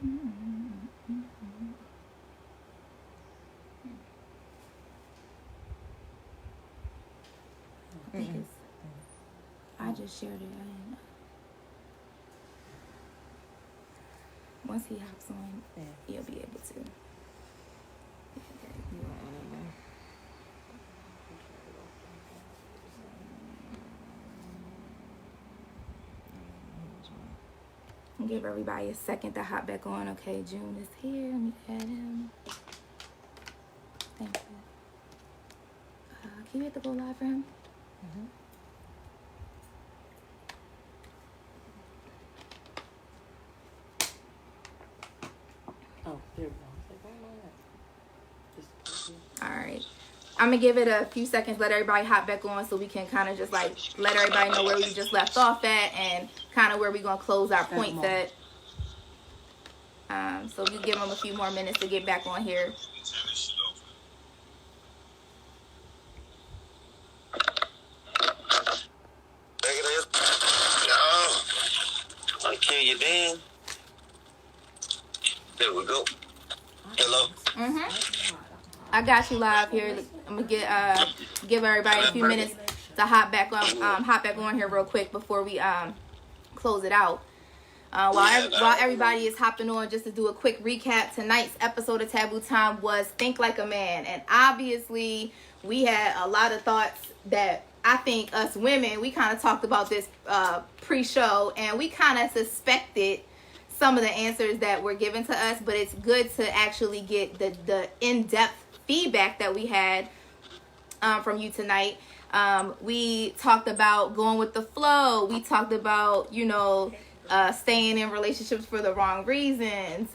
I just shared it. Once he hops on, he'll be able to. Give everybody a second to hop back on. Okay, June is here. Let me add him. Thank you. Can you hit the go live for him? Oh, there we go. All right. I'm going to give it a few seconds, let everybody hop back on so we can kind of just like let everybody know where we just left off at and kind of where we're going to close our points at. So we give them a few more minutes to get back on here. I kill you then. There we go. Hello. I got you live here. I'm gonna give everybody a few minutes to hop back on here real quick before we close it out. While everybody is hopping on, just to do a quick recap, tonight's episode of Taboo Time was Think Like a Man, and obviously we had a lot of thoughts that I think us women, we kind of talked about this pre-show, and we kind of suspected some of the answers that were given to us, but it's good to actually get the in-depth feedback that we had from you tonight. We talked about going with the flow. We talked about, staying in relationships for the wrong reasons.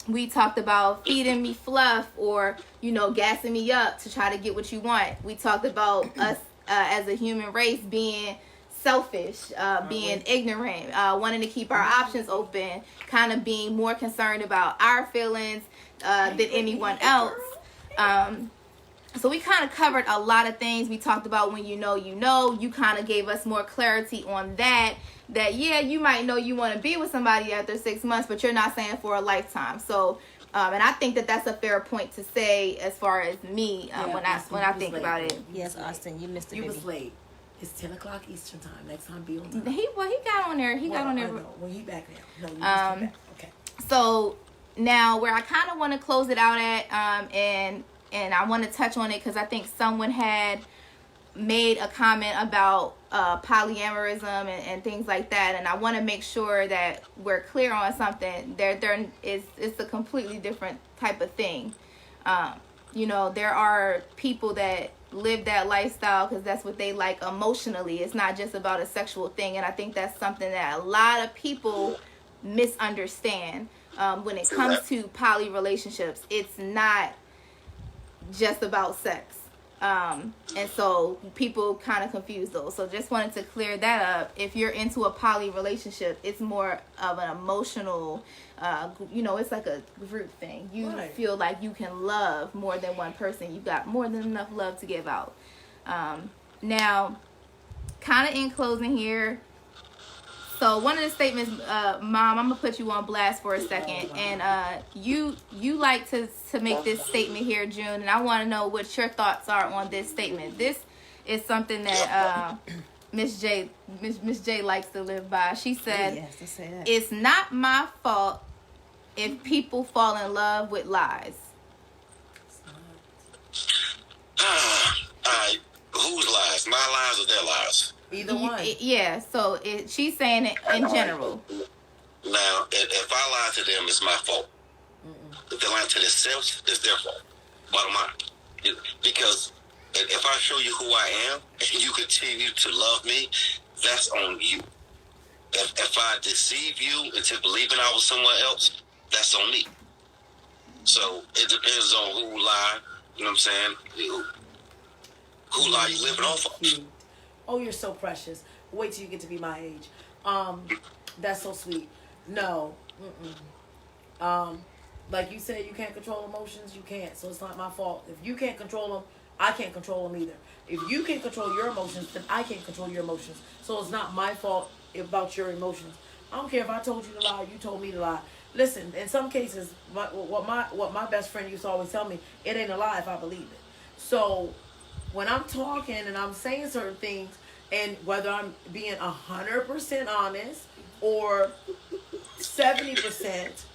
We talked about feeding me fluff or, gassing me up to try to get what you want. We talked about us as a human race being selfish, being ignorant, wanting to keep our options open, kind of being more concerned about our feelings than anyone else. So we kind of covered a lot of things. We talked about when you know, you kind of gave us more clarity on that yeah, you might know you want to be with somebody after 6 months, but you're not saying for a lifetime. So, and I think that that's a fair point to say as far as me when I think about it. Yes, Austin, you missed it. You was late. It's 10 o'clock Eastern time. Next time, be on time. He got on there. He got on there. I know. Well, he back now. No, you back. Okay. So now where I kind of want to close it out at, and I want to touch on it because I think someone had made a comment about polyamorism and things like that, and I want to make sure that we're clear on something. It's a completely different type of thing. There are people that live that lifestyle because that's what they like emotionally. It's not just about a sexual thing, and I think that's something that a lot of people misunderstand. When it comes to poly relationships, it's not just about sex. And so people kind of confuse those. So just wanted to clear that up. If you're into a poly relationship, it's more of an emotional, it's like a group thing. You feel like you can love more than one person. You've got more than enough love to give out. Now, kind of in closing here. So one of the statements, Mom, I'm going to put you on blast for a second. And you like to make this statement here, June, and I want to know what your thoughts are on this statement. This is something that Miss J likes to live by. She said, "It's not my fault if people fall in love with lies." Whose lies? My lies or their lies? Either one. Yeah, so she's saying it in general. Now, if I lie to them, it's my fault. If they lie to themselves, it's their fault. Bottom line. Because if I show you who I am, and you continue to love me, that's on you. If I deceive you into believing I was someone else, that's on me. So it depends on who lie, you know what I'm saying? Who lie you living off of. Oh, you're so precious. Wait till you get to be my age. That's so sweet. No. Like you said, you can't control emotions. You can't. So it's not my fault. If you can't control them, I can't control them either. If you can't control your emotions, then I can't control your emotions. So it's not my fault about your emotions. I don't care if I told you to lie or you told me to lie. Listen, in some cases, what my best friend used to always tell me, it ain't a lie if I believe it. So when I'm talking and I'm saying certain things, and whether I'm being 100% honest or 70%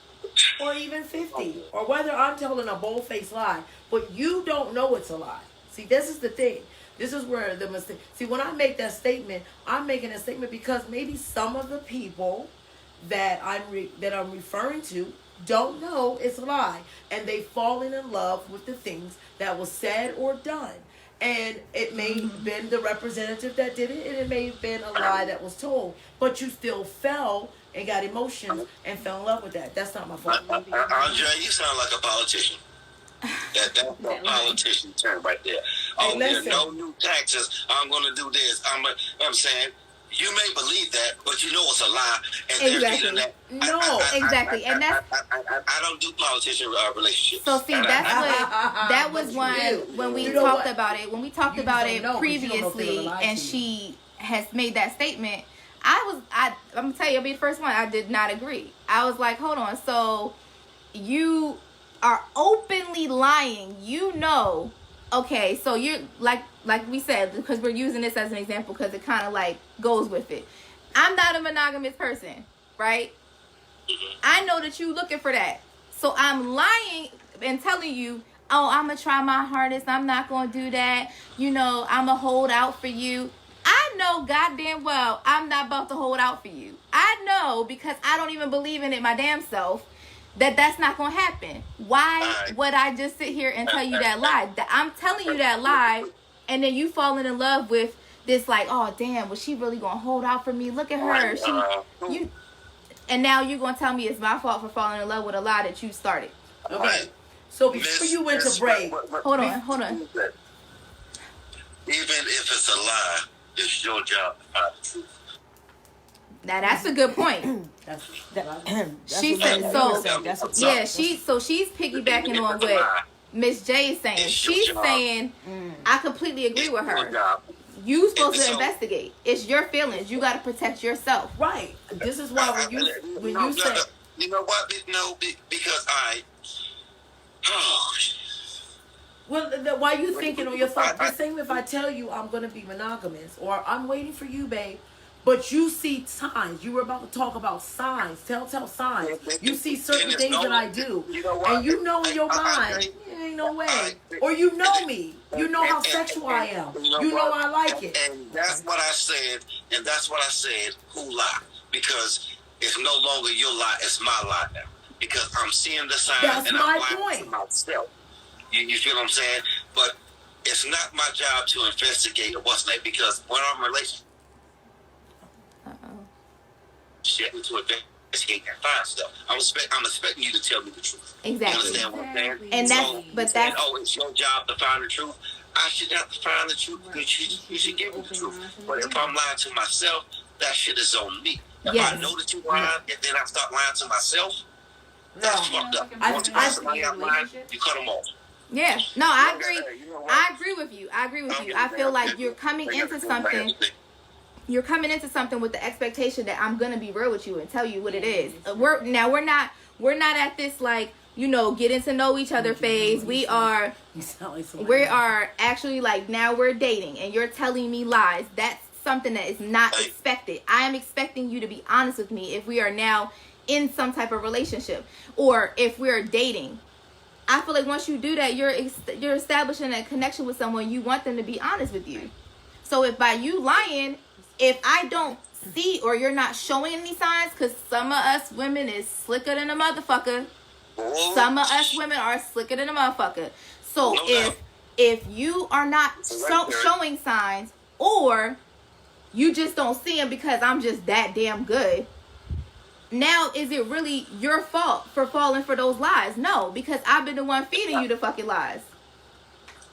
or even 50, or whether I'm telling a bold-faced lie, but you don't know it's a lie. See, this is the thing. This is where the mistake. See, when I make that statement, I'm making a statement because maybe some of the people that I'm referring to don't know it's a lie, and they've fallen in love with the things that was said or done. And it may have been the representative that did it, and it may have been a lie that was told. But you still fell and got emotions and fell in love with that. That's not my fault. Andre, you sound like a politician. That's a politician term right there. Oh, there's no new taxes. I'm going to do this. I'm saying, you may believe that, but you know it's a lie. And Exactly. That. Exactly. And that's I don't do politician relationships. so. See, that was when we talked about it. When we talked about it previously, and she has made that statement. I'm gonna tell you, I'll be the first one. I did not agree. I was like, hold on. So you are openly lying. You know. Okay, so you're like we said, because we're using this as an example because it kind of like goes with it. I'm not a monogamous person, right? I know that you looking for that. So I'm lying and telling you, oh, I'm going to try my hardest. I'm not going to do that. You know, I'm going to hold out for you. I know goddamn well I'm not about to hold out for you. I know, because I don't even believe in it my damn self, that's not going to happen. Why would I just sit here and tell you that lie? I'm telling you that lie, and then you falling in love with this like, oh, damn, was she really going to hold out for me? Look at her. And now you're going to tell me it's my fault for falling in love with a lie that you started. Okay. So before you went to break. Hold on. Even if it's a lie, it's your job to find the truth. Now that's a good point. She said so. Yeah, she's piggybacking on what Miss J is saying. She's saying, I completely agree with her. You supposed to investigate. It's your feelings. You got to protect yourself. Right. This is why when you say, you know what? No, because well, why you thinking on your thought? The same if I tell you I'm gonna be monogamous or I'm waiting for you, babe. But you see signs. You were about to talk about signs, telltale signs. You see certain things that I do, and you know in your mind, ain't no way. Or you know me. You know how sexual I am. You know I like it. And that's what I said. Who lie? Because it's no longer your lie. It's my lie now. Because I'm seeing the signs. That's and my I'm lying point. to myself. You feel what I'm saying? But it's not my job to investigate what's next. Because when I'm in a relationship. To investigate and find stuff. I'm expecting you to tell me the truth. Exactly. You understand what I'm saying? And that's it's your job to find the truth. I should have to find the truth because you should give me the truth. But if I'm lying to myself, that shit is on me. If I know that you're lying and then I start lying to myself, that's fucked up. Once you cut somebody out lying, you cut them off. Yeah. No, I agree. I agree with you. I feel like you're coming into something. You're coming into something with the expectation that I'm gonna be real with you and tell you what it is. We're not at this like, you know, getting to know each other phase. We are actually like, now we're dating and you're telling me lies. That's something that is not expected. I am expecting you to be honest with me if we are now in some type of relationship or if we're dating. I feel like once you do that, you're establishing a connection with someone. You want them to be honest with you. So if by you lying, if I don't see or you're not showing any signs, because some of us women is slicker than a motherfucker. Some of us women are slicker than a motherfucker. So if you are not showing signs, or you just don't see them because I'm just that damn good, now is it really your fault for falling for those lies? No, because I've been the one feeding you the fucking lies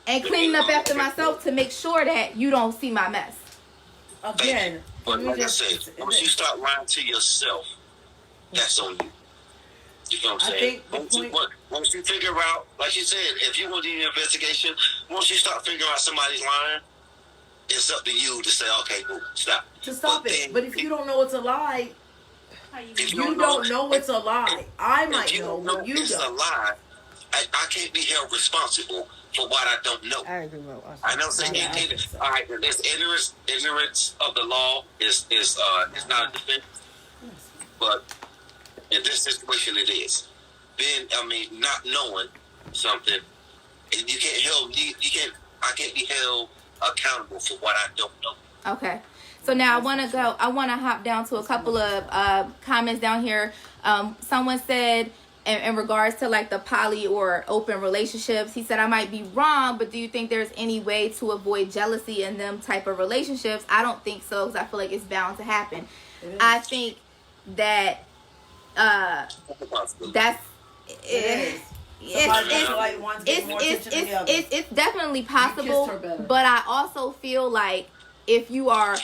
and cleaning up after myself to make sure that you don't see my mess. Again, but like I said, once you start lying to yourself, that's on you. You know what I'm saying? Once you figure out, like you said, if you want to do your investigation, once you start figuring out somebody's lying, it's up to you to say, okay, cool, stop. To stop it. But if you don't know it's a lie, If You don't know it's a lie. I might if you know, don't know but you it's a don't. lie, I can't be held responsible for what I don't know. I agree with us. I know saying Yeah, I think so. all right, this ignorance of the law is not a defense, but in this situation it is. Then not knowing something, and you can't help you can't I can't be held accountable for what I don't know. Okay. So now I want to hop down to a couple of comments down here. Someone said in regards to like the poly or open relationships, he said, I might be wrong, but do you think there's any way to avoid jealousy in them type of relationships? I don't think so, because I feel like it's bound to happen. I think that that's It is. It's definitely possible, but I also feel like if you are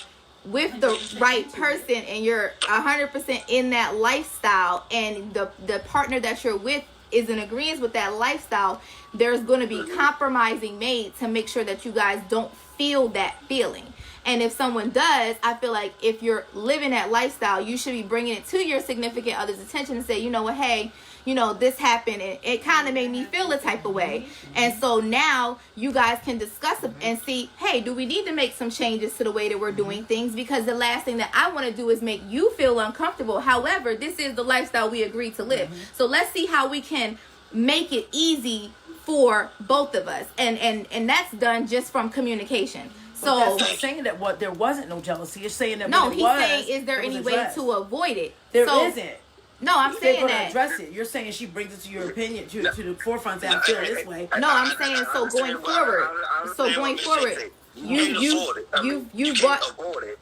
with the right person and you're 100% in that lifestyle, and the partner that you're with is in agreement with that lifestyle, there's going to be compromising made to make sure that you guys don't feel that feeling. And if someone does, I feel like if you're living that lifestyle, you should be bringing it to your significant other's attention and say, you know what, hey, you know, this happened and it kind of made me feel a type of way. And so now you guys can discuss it and see, hey, do we need to make some changes to the way that we're doing things? Because the last thing that I want to do is make you feel uncomfortable. However, this is the lifestyle we agreed to live. So let's see how we can make it easy for both of us. And that's done just from communication. So that's not saying that there wasn't no jealousy. You're saying that no, he's saying, is there any way to avoid it? There isn't. No, I'm saying they're that. address it. You're saying she brings it to your opinion to the forefront. That I feel this way. No, I'm saying so going forward. So going forward, you bought. Avoid it.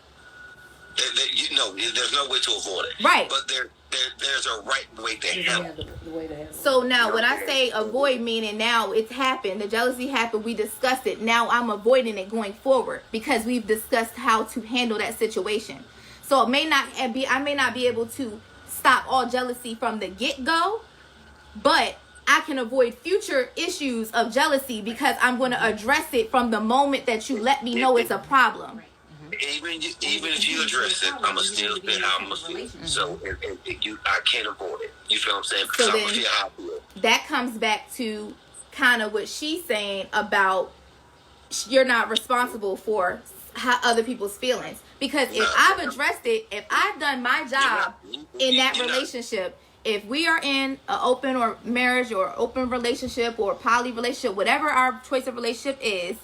There's no way to avoid it. Right. But there's a right way to handle it. So now when I say avoid, meaning now it's happened, the jealousy happened, we discussed it. Now I'm avoiding it going forward because we've discussed how to handle that situation. So I may not be able to stop all jealousy from the get-go, but I can avoid future issues of jealousy because I'm going to address it from the moment that you let me know it's a problem. Even if you address it, I'ma still feel how I'ma feel. So I can't avoid it. You feel what I'm saying? Because So I'ma feel how I feel. That comes back to kind of what she's saying about you're not responsible for how other people's feelings. Because if I've addressed it, if I've done my job in that relationship, if we are in an open or marriage or open relationship or poly relationship, whatever our choice of relationship is,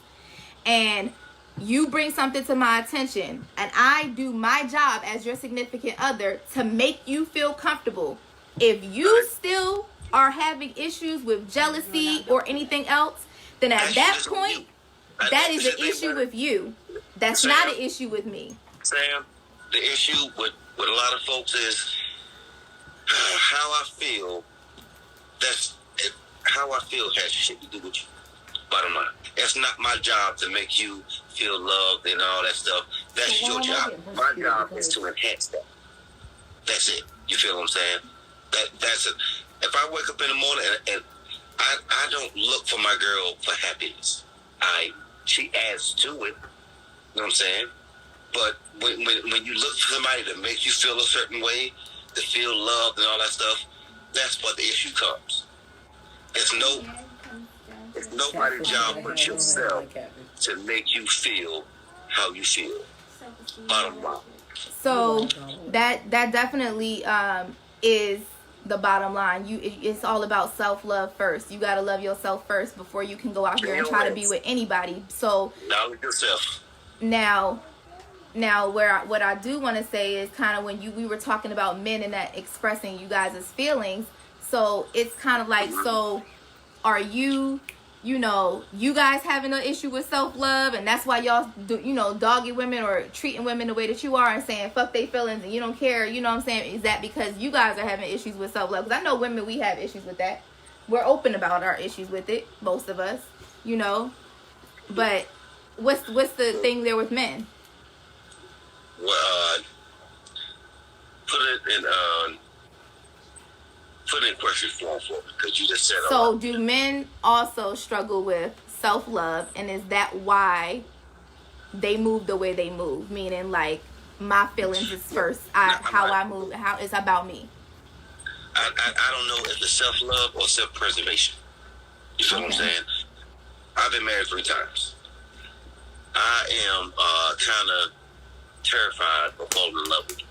and you bring something to my attention and I do my job as your significant other to make you feel comfortable, if you still are having issues with jealousy or anything else, then at that point, that is an issue with you. That's not an issue with me. Sam, the issue with a lot of folks is how I feel. How I feel has shit to do with you. Bottom line, it's not my job to make you feel loved and all that stuff. That's your job. My job is to enhance that. That's it. You feel what I'm saying? That's it. If I wake up in the morning and I don't look for my girl for happiness, she adds to it. You know what I'm saying? But when you look for somebody to make you feel a certain way, to feel loved and all that stuff, that's what the issue comes. It's nobody's job but yourself to make you feel how you feel. Bottom line. So that definitely is the bottom line. It's all about self-love first. You got to love yourself first before you can go out here and try to be with anybody. So knowledge yourself. Now what I do want to say is kind of when we were talking about men and that expressing you guys' feelings. So it's kind of like, so are you guys having an issue with self-love, and that's why y'all do, dogging women or treating women the way that you are and saying fuck they feelings and you don't care, you know what I'm saying? Is that because you guys are having issues with self-love? Because I know women, we have issues with that. We're open about our issues with it, most of us, but what's the thing there with men? Well, put it in question form for me, because you just said. So, do men also struggle with self-love, and is that why they move the way they move? Meaning, like, my feelings is first. How I move, how it's about me. I don't know if it's self-love or self-preservation. You feel what I'm saying? I've been married 3 times. I am kind of terrified of falling in love with you.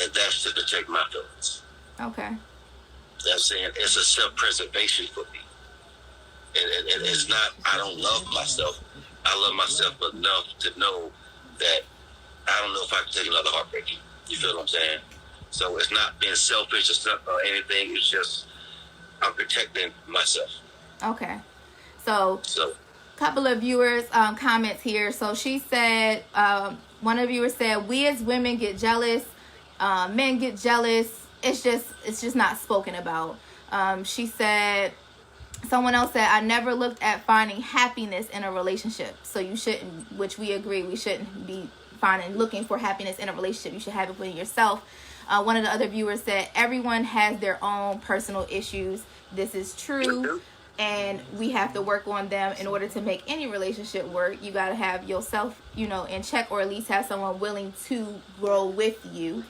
And that's to protect my feelings. Okay. I'm saying it's a self-preservation for me. And it's not, I don't love myself. I love myself enough to know that I don't know if I can take another heartbreak. You feel what I'm saying? So it's not being selfish or anything. It's just I'm protecting myself. Okay. So couple of viewers comments here. So she said, one of the viewers said, we as women get jealous, men get jealous. It's just not spoken about. She said, someone else said, I never looked at finding happiness in a relationship. So you shouldn't, which we agree, we shouldn't be looking for happiness in a relationship. You should have it within yourself. One of the other viewers said, everyone has their own personal issues. This is true. And we have to work on them in order to make any relationship work. You got to have yourself, in check, or at least have someone willing to grow with you.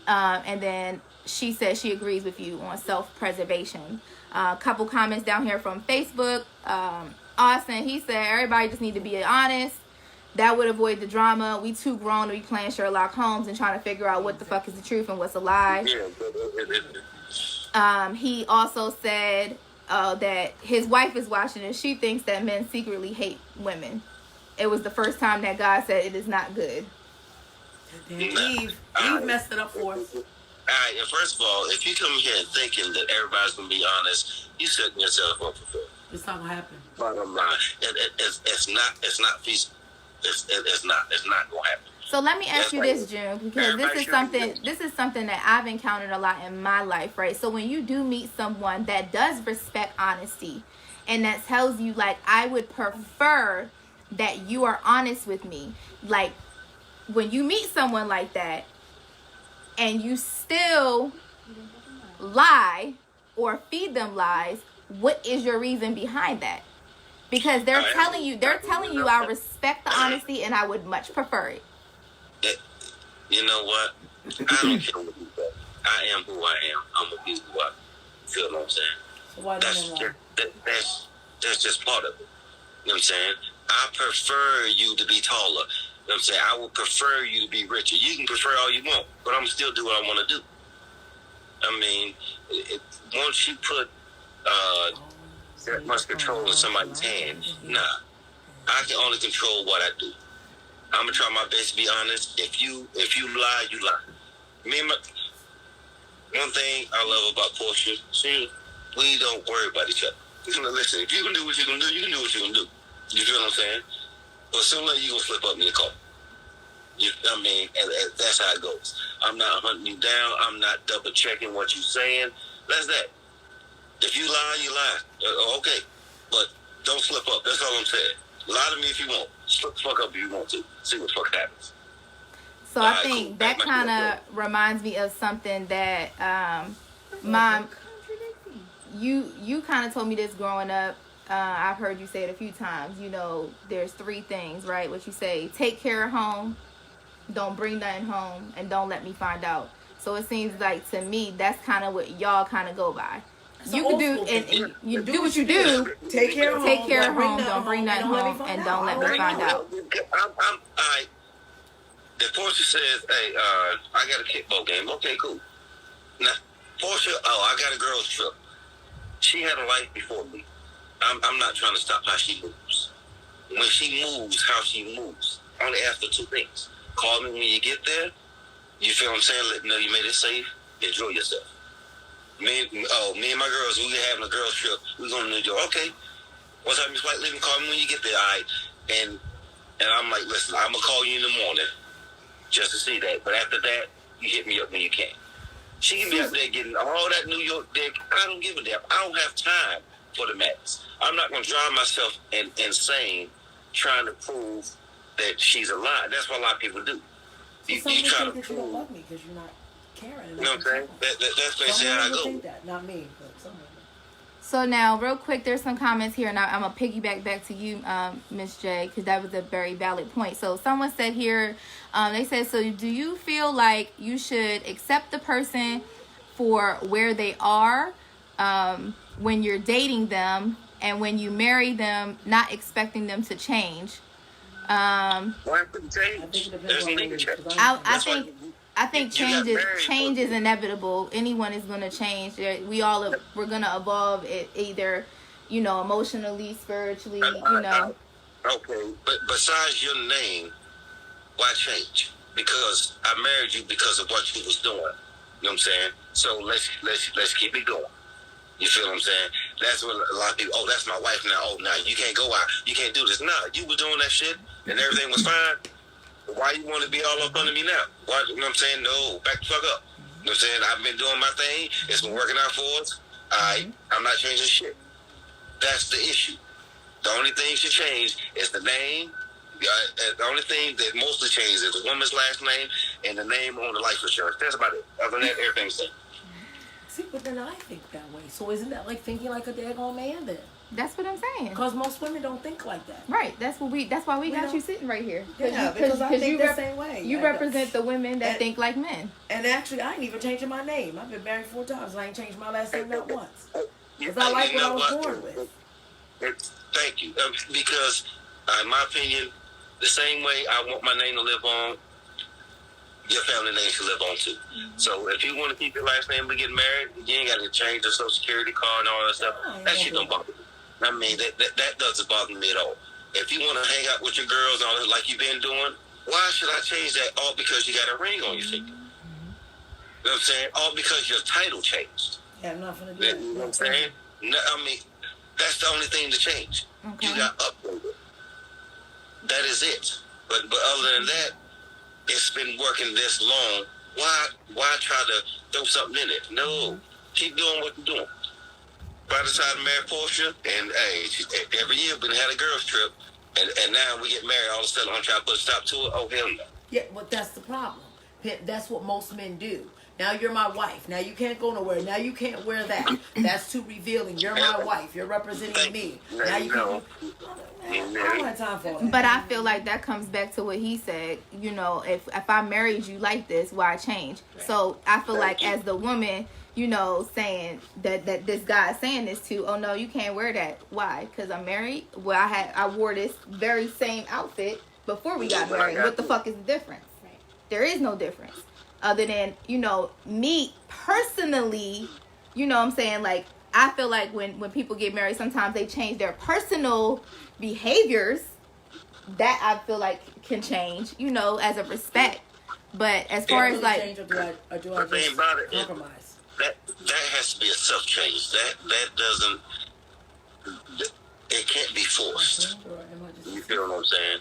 And then she said she agrees with you on self-preservation. A couple comments down here from Facebook. Austin, he said, everybody just need to be honest. That would avoid the drama. We too grown to be playing Sherlock Holmes and trying to figure out what the fuck is the truth and what's a lie. He also said that his wife is watching and she thinks that men secretly hate women. It was the first time that God said it is not good. Eve messed it up for us. Alright, and first of all, if you come here and thinking that everybody's gonna be honest, you setting yourself up for failure. It's not gonna happen. Bottom line, it's not feasible. It's not gonna happen. So let me ask you this, June, because this is something that I've encountered a lot in my life, right? So when you do meet someone that does respect honesty and that tells you, like, I would prefer that you are honest with me, like, when you meet someone like that and you still lie or feed them lies, what is your reason behind that? Because they're telling you I respect the honesty and I would much prefer it. You know what? I don't care what you say. I am who I am. I'm gonna be who I feel. What I'm saying? So why that's just part of it. You know what I'm saying? I prefer you to be taller. You know what I'm saying? I would prefer you to be richer. You can prefer all you want, but I'm still do what I want to do. I mean, once you put that much control in somebody's hands, nah. I can only control what I do. I'm gonna try my best to be honest. If you lie, you lie. One thing I love about Portia, we don't worry about each other. Listen, if you can do what you're gonna do, you can do what you're gonna do. You feel what I'm saying? But sooner or later, you're gonna slip up in the car. And that's how it goes. I'm not hunting you down. I'm not double checking what you're saying. That's that. If you lie, you lie. Okay. But don't slip up. That's all I'm saying. Lie to me if you want. Fuck up if you want to. See what the fuck happens. So I think that kind of reminds me of something that Mom, you kind of told me this growing up. I've heard you say it a few times. There's 3 things, right? What you say: take care of home, don't bring nothing home, and don't let me find out. So it seems like to me that's kind of what y'all kind of go by. You can do and you do what you do. Take care of home. Don't bring nothing home, and don't let me find out. If Portia says, "Hey, I got a kickball game," okay, cool. Now, Portia, I got a girl's trip. She had a life before me. I'm not trying to stop how she moves. When she moves, how she moves. I only ask for 2 things. Call me when you get there. You feel what I'm saying? Let me know you made it safe. Enjoy yourself. Me and my girls, we having a girls trip. We're going to New York. Okay. What time is flight leaving? Call me when you get there. All right. And I'm like, listen, I'm going to call you in the morning just to see that. But after that, you hit me up when you can. She can be up there getting all that New York dick. I don't give a damn. I don't have time for the mess. I'm not going to drive myself insane trying to prove that she's alive. That's what a lot of people do. You try to prove. You don't love me because you're not caring. You know what I'm saying? That's basically how I go. Think that. Not me, but some women. So now, real quick, there's some comments here, and I'm gonna piggyback back to you, Miss J, because that was a very valid point. So someone said here, they said, so do you feel like you should accept the person for where they are when you're dating them, and when you marry them, not expecting them to change? Why couldn't change? There's need to change. I think change is inevitable. Anyone is gonna change. We're gonna evolve. Either, emotionally, spiritually. Okay, but besides your name, why change? Because I married you because of what you was doing. You know what I'm saying? So let's keep it going. You feel what I'm saying? That's what a lot of people. Oh, that's my wife now. Oh, now you can't go out. You can't do this. Nah, you were doing that shit and everything was fine. Why you want to be all up under me now? Why? You know what I'm saying? No, back the fuck up. You know what I'm saying? I've been doing my thing. It's been working out for us. I'm not changing shit. That's the issue. The only thing should change is the name. The only thing that mostly changes is the woman's last name and the name on the life insurance. That's about it. Other than that, everything's the same. See, but then I think that way. So isn't that like thinking like a daggone man then? That's what I'm saying. Because most women don't think like that. Right. That's why we got you sitting right here. Because I think the same way. You represent the women that think like men. And actually, I ain't even changing my name. I've been married 4 times and I ain't changed my last name not once. Because I like what I was born with. Thank you. Because, in my opinion, the same way I want my name to live on, your family name should live on too. So if you want to keep your last name to get married, you ain't got to change the social security card and all that stuff. That shit don't bother me. I mean, that doesn't bother me at all. If you want to hang out with your girls and all that like you've been doing, why should I change that all because you got a ring on your finger? You know what I'm saying? All because your title changed. Yeah, nothing to do with it. You know what I'm saying? No, I mean, that's the only thing to change. Okay. You got upgraded. That is it. But other than that, it's been working this long. Why try to throw something in it? No. Keep doing what you're doing. By the time I married Portia, and hey, every year we had a girls trip, and now we get married, all of a sudden I'm trying to put a stop to it. Oh, hell no. Yeah, but that's the problem. That's what most men do. Now you're my wife. Now you can't go nowhere. Now you can't wear that. That's too revealing. You're my wife. You're representing me. Now you can't. I don't have time for it. But I feel like that comes back to what he said. If I married you like this, why change? Right. So I feel like as the woman, saying that this guy is saying this to, oh no, you can't wear that. Why? Because I'm married. Well, I wore this very same outfit before we got married. What the fuck is the difference? Right. There is no difference. Other than, me personally, what I'm saying? Like, I feel like when people get married, sometimes they change their personal behaviors. That I feel like can change, as a respect. But as far as like, change, or do I just compromise? That has to be a self change. That doesn't. It can't be forced. You feel what I'm saying?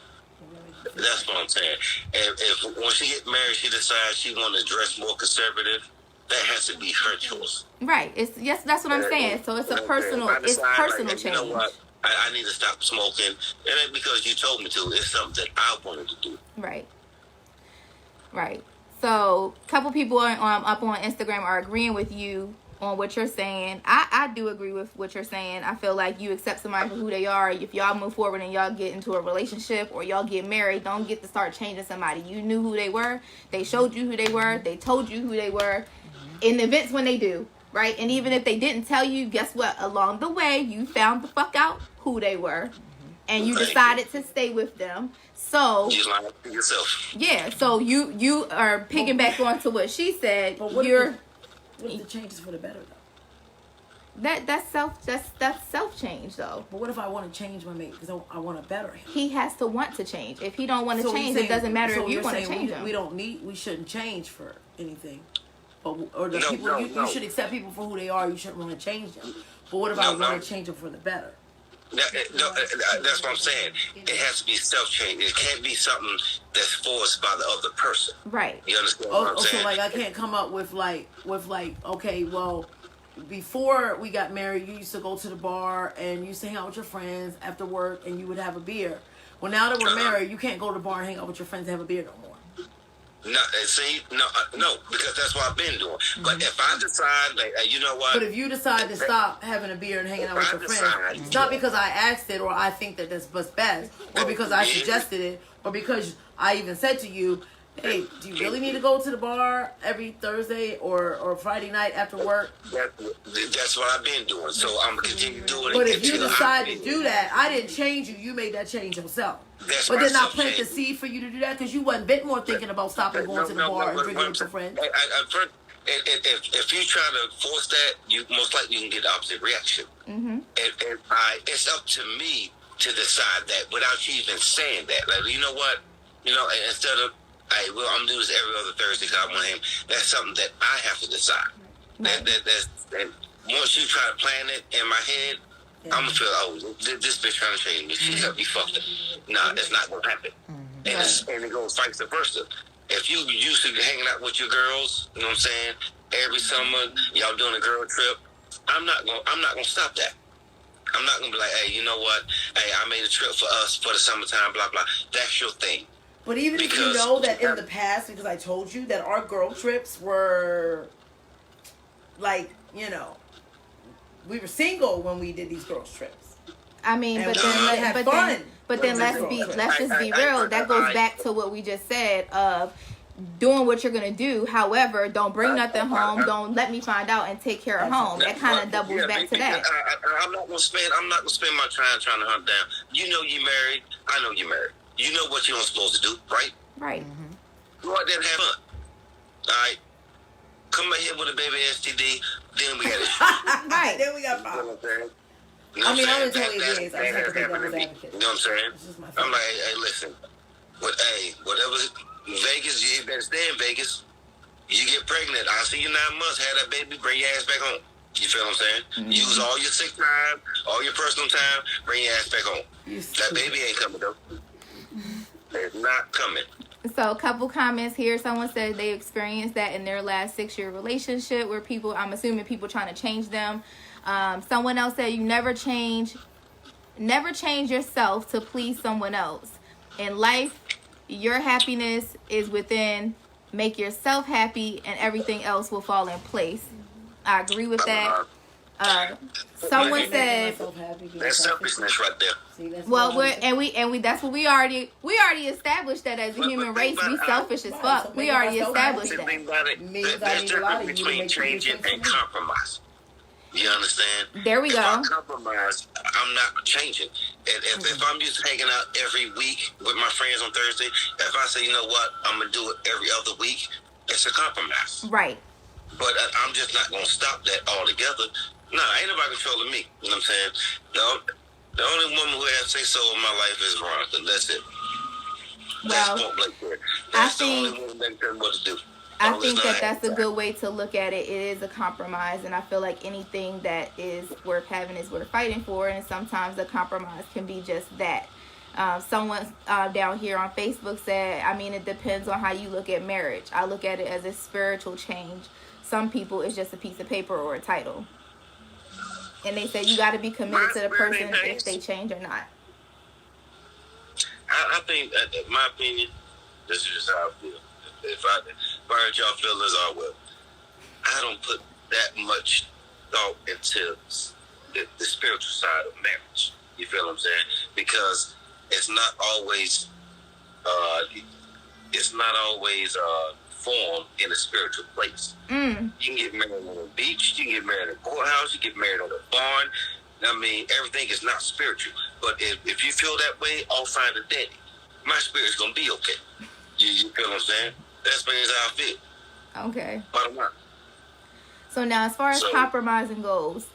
That's what I'm saying. If when she get married, she decides she want to dress more conservative, that has to be her choice. Right. That's what I'm saying. So it's a personal change. You know what? I need to stop smoking. It ain't because you told me to. It's something that I wanted to do. Right. So a couple people up on Instagram are agreeing with you on what you're saying. I do agree with what you're saying. I feel like you accept somebody for who they are. If y'all move forward and y'all get into a relationship or y'all get married, don't get to start changing somebody. You knew who they were. They showed you who they were. They told you who they were. In events when they do, right? And even if they didn't tell you, guess what? Along the way, you found the fuck out who they were. And you decided to stay with them. So you lying to yourself. Yeah, so you are picking back on to what she said. But what if the change is for the better though? That's self change though. But what if I want to change my mate because I want to better him? He has to want to change. If he don't want to change, it doesn't matter if you want to change him. We shouldn't change for anything. You should accept people for who they are. You shouldn't want to change them. But what if I want to change them for the better? That's what I'm saying. It has to be self-change. It can't be something that's forced by the other person. Right. You understand what I'm saying? So like I can't come up with like okay, well, before we got married, you used to go to the bar and you used to hang out with your friends after work and you would have a beer. Well, now that we're married, you can't go to the bar and hang out with your friends and have a beer no more. No, see, no, because that's what I've been doing. But if I decide, like, you know what? But if you decide to stop having a beer and hanging out with your friends, it's not because I asked it or I think that that's what's best, or because I suggested it, or because I even said to you, hey, do you really need to go to the bar every Thursday or Friday night after work? That's what I've been doing. So I'm going to continue doing it. But if you decide to do that, I didn't change you. You made that change yourself. But then I planted the seed for you to do that because you wasn't bit more thinking about stopping going to the bar and drinking with your friends. If you try to force that, you most likely can get the opposite reaction. Mm-hmm. It's up to me to decide that without you even saying that. Like, you know what? You know, instead of, hey, well, I'm doing this every other Thursday because I want him. That's something that I have to decide. Right. That once you try to plan it in my head, I'm gonna feel, oh, this bitch trying to change me. She got me fucked up. Nah, it's not gonna happen. And it goes vice versa. If you used to hanging out with your girls, you know what I'm saying? Every summer, y'all doing a girl trip. I'm not gonna stop that. I'm not gonna be like, hey, you know what? Hey, I made a trip for us for the summertime, blah blah. That's your thing. But even if you know that in the past, because I told you that our girl trips were like, you know, we were single when we did these girls trips. I mean, And but we then had but fun. then but then let's just be real. That goes back to what we just said of doing what you're gonna do. However, don't bring nothing home. Don't let me find out and take care of home. That kind of doubles back to that. I'm not gonna spend my time trying to hunt down. You know you married. I know you married. You know what you're supposed to do, right? Right. Go out there and have fun. All right. Come back here with a baby STD. Then we got it. Right. Then we got problems. You know I mean, I'm saying? gonna tell you this. I just have to think devil's You advocate. know what I'm saying? This is my I'm favorite. like, hey, listen. Whatever Vegas, you better stay in Vegas. You get pregnant. I see you 9 months. Have that baby. Bring your ass back home. You feel what I'm saying? Mm-hmm. Use all your sick time, all your personal time. Bring your ass back home. That baby ain't coming though. It's not coming. So a couple comments here. Someone said they experienced that in their last 6-year relationship where people, I'm assuming people trying to change them. Someone else said you never change yourself to please someone else. In life, your happiness is within. Make yourself happy and everything else will fall in place. I agree with that. Someone said That's selfishness right there. well, that's what we already established that as a human race, we selfish as fuck. We already established that. There's difference between changing and compromise. You understand? There we If go. I compromise, I'm not changing. If I'm used to hanging out every week with my friends on Thursday, if I say, you know what, I'm going to do it every other week, it's a compromise. Right. But I'm just not going to stop that altogether. No, ain't nobody controlling me. You know what I'm saying? The only woman who has say-so in my life is Veronica. That's it. Well, That's the only woman that can what to do. I think that's a good way to look at it. It is a compromise, and I feel like anything that is worth having is worth fighting for, and sometimes a compromise can be just that. Someone down here on Facebook said, I mean, it depends on how you look at marriage. I look at it as a spiritual change. Some people, it's just a piece of paper or a title. And they said you got to be committed to the person if they change or not. I think, in my opinion, this is just how I feel. If I hurt y'all feelings, I will. I don't put that much thought into the spiritual side of marriage. You feel what I'm saying? Because it's not always formed in a spiritual place. You can get married on a beach, you can get married in a courthouse, you can get married on a barn. I mean, everything is not spiritual. But if you feel that way, I'll find a daddy. My spirit's gonna be okay. You feel what I'm saying? That's how I feel. Okay. Bottom line. So now, as far as compromising goes,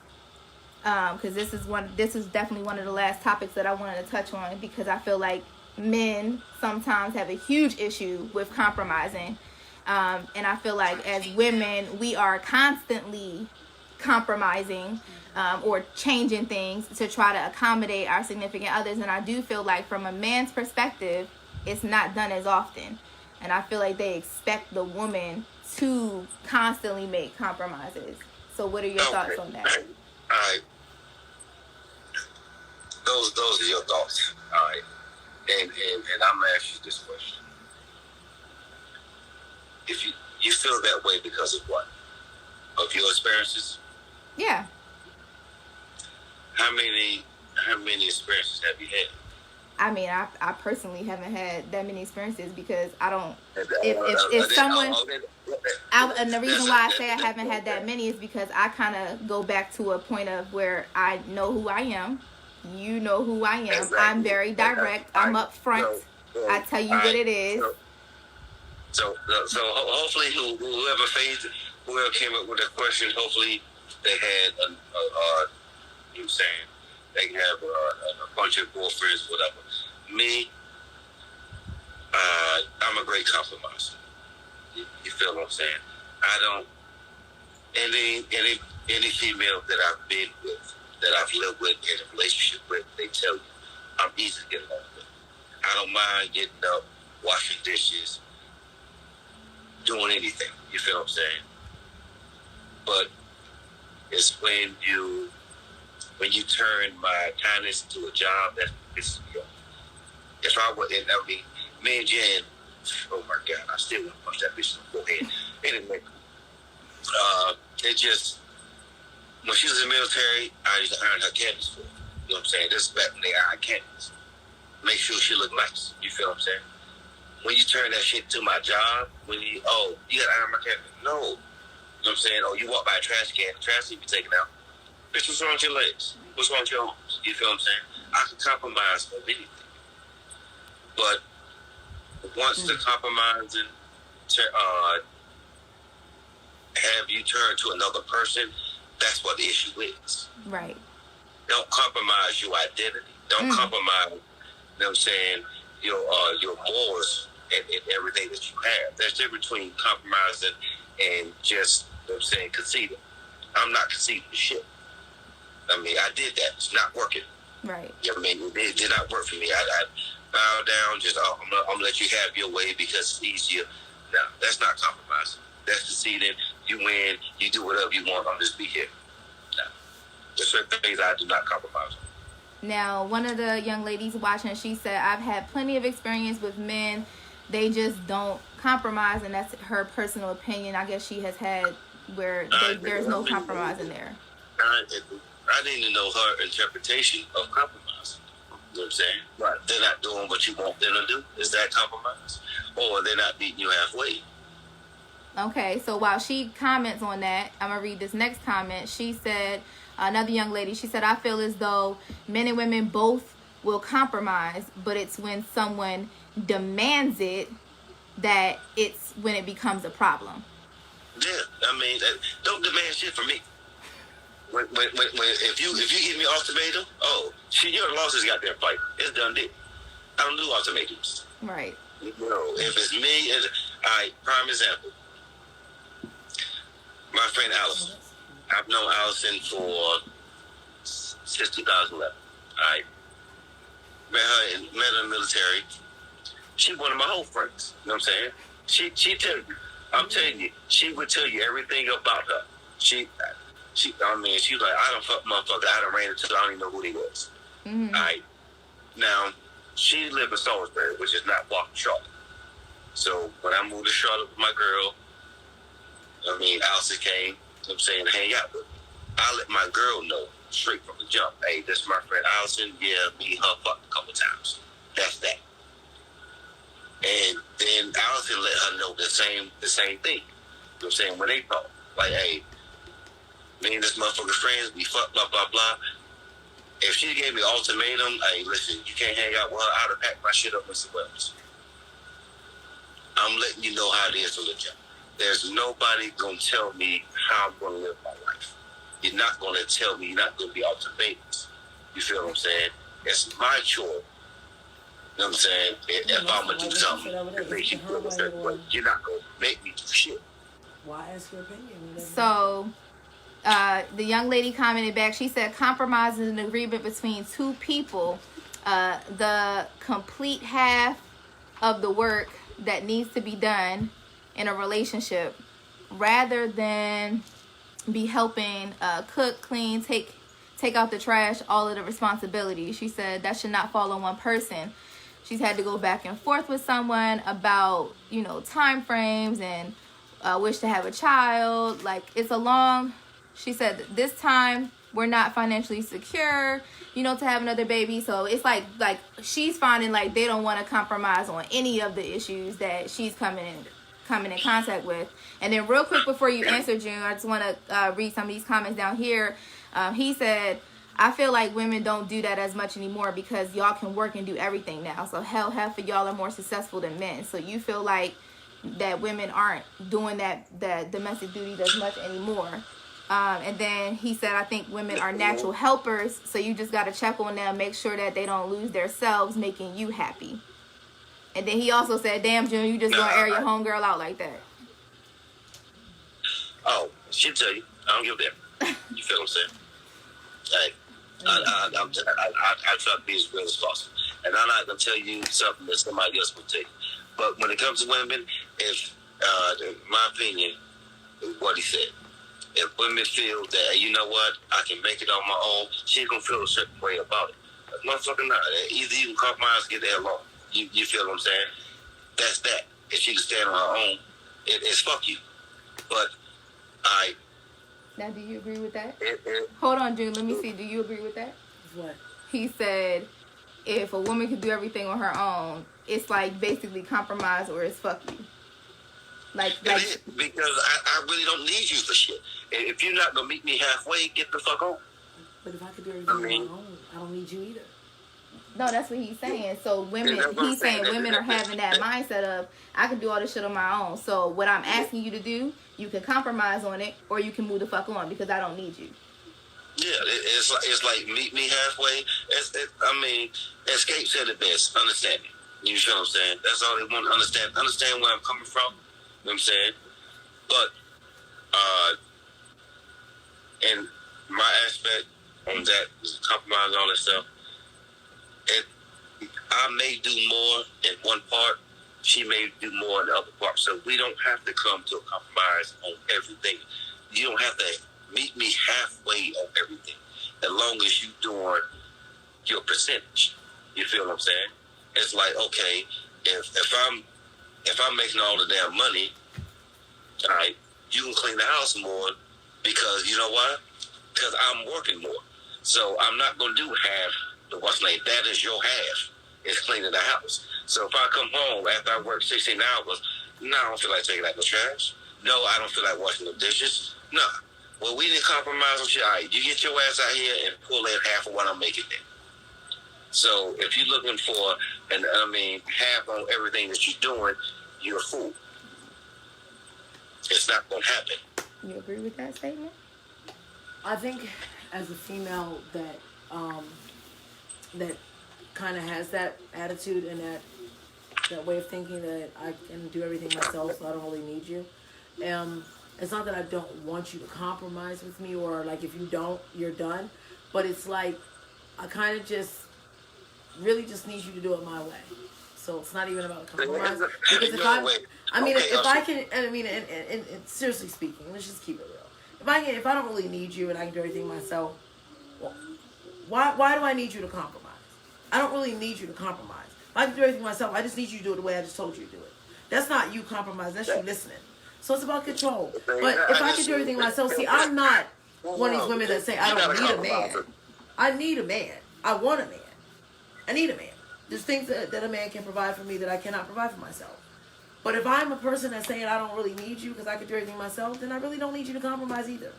because this is definitely one of the last topics that I wanted to touch on, because I feel like men sometimes have a huge issue with compromising, and I feel like as women we are constantly compromising or changing things to try to accommodate our significant others, and I do feel like from a man's perspective it's not done as often, and I feel like they expect the woman to constantly make compromises. So what are your thoughts on that? All right. Those are your thoughts. All right. And I'm gonna ask you this question. if you feel that way because of what? Of your experiences? Yeah. How many experiences have you had? I mean, I personally haven't had that many experiences because I don't. If someone, and the reason why I say I haven't had that many is because I kind of go back to a point of where I know who I am. You know who I am. Exactly. I'm very direct. I'm upfront. I tell you what it is. So hopefully, whoever came up with that question, hopefully they had you know, saying they have a bunch of girlfriends, whatever. Me, I'm a great compromiser. You feel what I'm saying? I don't any female that I've been with, that I've lived with, in a relationship with, they tell you I'm easy to get along with. I don't mind getting up, washing dishes, doing anything. You feel what I'm saying? But it's when you turn my kindness into a job that pisses me off. If I would, I mean, me and Jen, oh my God, I still want to punch that bitch in the forehead. Anyway, it just, when she was in the military, I used to iron her cabinets for her. You know what I'm saying? This is back when they iron cabinets. Make sure she look nice. You feel what I'm saying? When you turn that shit to my job, you gotta iron my cabinet. No. You know what I'm saying? Oh, you walk by a trash can, the trash can be taken out. Bitch, what's wrong with your legs? What's wrong with your arms? You feel what I'm saying? I can compromise on anything. But once the compromising have you turn to another person, that's what the issue is. Right. Don't compromise your identity. Don't compromise, you know what I'm saying, your morals and everything that you have. There's a difference between compromising and just, you know what I'm saying, conceding. I'm not conceding shit. I mean, I did that. It's not working. Right. You know what I mean? It did not work for me. I bow down, just, I'm going to let you have your way because it's easier. No, that's not compromising. That's conceding. You win. You do whatever you want. I'll just be here. No. There's certain things I do not compromise on. Now, one of the young ladies watching, she said, I've had plenty of experience with men. They just don't compromise, and that's her personal opinion. I guess she has had where there's no compromise in there. I need to know her interpretation of compromise. You know what I'm saying? Right. They're not doing what you want them to do. Is that compromise? Or they're not beating you halfway? Okay, so while she comments on that, I'm going to read this next comment. She said, another young lady, she said, I feel as though men and women both will compromise, but it's when someone demands it that it's when it becomes a problem. Yeah, I mean, don't demand shit from me. When if you give me ultimatum, you're lost this goddamn fight. It's done deal. I don't do ultimatums. Right. You know, if it's me, prime example. My friend Allison. I've known Allison since 2011. I met her in the military. She's one of my whole friends. You know what I'm saying? I'm telling you, she would tell you everything about her. She was like, I don't fuck motherfucker. I done ran into, I don't even know who he was. Mm-hmm. Now, she lived in Salisbury, which is not far from Charlotte. So when I moved to Charlotte with my girl, Allison came, I'm saying, hang out with me. I let my girl know straight from the jump, hey, this is my friend Allison. Yeah, me and her fucked a couple times. That's that. And then Allison let her know the same thing. You know what I'm saying? When they talk, like, hey, me and this motherfucker friends, we fuck, blah, blah, blah. If she gave me an ultimatum, hey, listen, you can't hang out with her, I'd have packed my shit up with some else. I'm letting you know how it is from the jump. There's nobody going to tell me how I'm going to live my life. You're not going to tell me, you're not going to be ultimatums. You feel what I'm saying? It's my choice. You know what I'm saying? If I'm going to do something that makes you feel a certain way, you're not going to make me do shit. Why ask your opinion? So, the young lady commented back. She said, compromise is an agreement between two people. The complete half of the work that needs to be done in a relationship, rather than be helping cook, clean, take out the trash, all of the responsibilities. She said that should not fall on one person. she's had to go back and forth with someone about, you know, time frames and wish to have a child. Like, it's a long, she said, this time we're not financially secure, you know, to have another baby. So it's like she's finding like they don't want to compromise on any of the issues that she's coming in contact with. And then real quick before you answer, June, I just want to read some of these comments down here. He said, I feel like women don't do that as much anymore because y'all can work and do everything now. So half of y'all are more successful than men. So you feel like that women aren't doing that domestic duties as much anymore. And then he said, I think women are natural helpers. So you just got to check on them, make sure that they don't lose their selves, making you happy. And then he also said, damn, June, you just gonna air your homegirl out like that. Oh, she'll tell you. I don't give a damn. You feel what I'm saying? Hey, I try to be as real as possible. And I'm not going to tell you something that somebody else will tell you. But when it comes to women, if, in my opinion, what he said, if women feel that, you know what, I can make it on my own, she ain't going to feel a certain way about it. Motherfucker, not. Either you can compromise or get the hell on. You feel what I'm saying? That's that. If she can stand on her own, it's fuck you. But now, do you agree with that? Hold on, June. Let me see. Do you agree with that? What? He said, if a woman can do everything on her own, it's like basically compromise or it's fuck you. Like because I really don't need you for shit. If you're not gonna meet me halfway, get the fuck on. But if I could do everything on my own, I don't need you either. No, that's what he's saying. So he's saying women are having that mindset of, I can do all this shit on my own. So what I'm asking you to do, you can compromise on it, or you can move the fuck on because I don't need you. Yeah, it's like meet me halfway. Escape said it best. Understand me. You know what I'm saying? That's all they want to understand. Understand where I'm coming from. You know what I'm saying? But in my aspect on that, compromise all that stuff. I may do more in one part, she may do more in the other part. So we don't have to come to a compromise on everything. You don't have to meet me halfway on everything, as long as you doing your percentage. You feel what I'm saying? It's like, okay, if I'm making all the damn money, all right, you can clean the house more because you know why? Because I'm working more. So I'm not gonna do half. What's name? That is your half. It's cleaning the house. So if I come home after I work 16 hours, no, I don't feel like taking out the trash. No, I don't feel like washing the dishes. No. Well, we didn't compromise on shit. All right, you get your ass out here and pull in half of what I'm making then. So if you're looking for, half on everything that you're doing, you're a fool. It's not going to happen. You agree with that statement? I think as a female that kind of has that attitude and that way of thinking that I can do everything myself, so I don't really need you. It's not that I don't want you to compromise with me, or like if you don't, you're done. But it's like I kind of just really just need you to do it my way. So it's not even about compromise. Because and seriously speaking, let's just keep it real. If I don't really need you and I can do everything myself, well, why do I need you to compromise? I don't really need you to compromise. If I can do everything myself, I just need you to do it the way I just told you to do it. That's not you compromise. That's you listening. So it's about control. But if I can do everything myself, see, I'm not one of these women that say I don't need a man. I need a man. I want a man. I need a man. There's things that a man can provide for me that I cannot provide for myself. But if I'm a person that's saying I don't really need you because I can do everything myself, then I really don't need you to compromise either.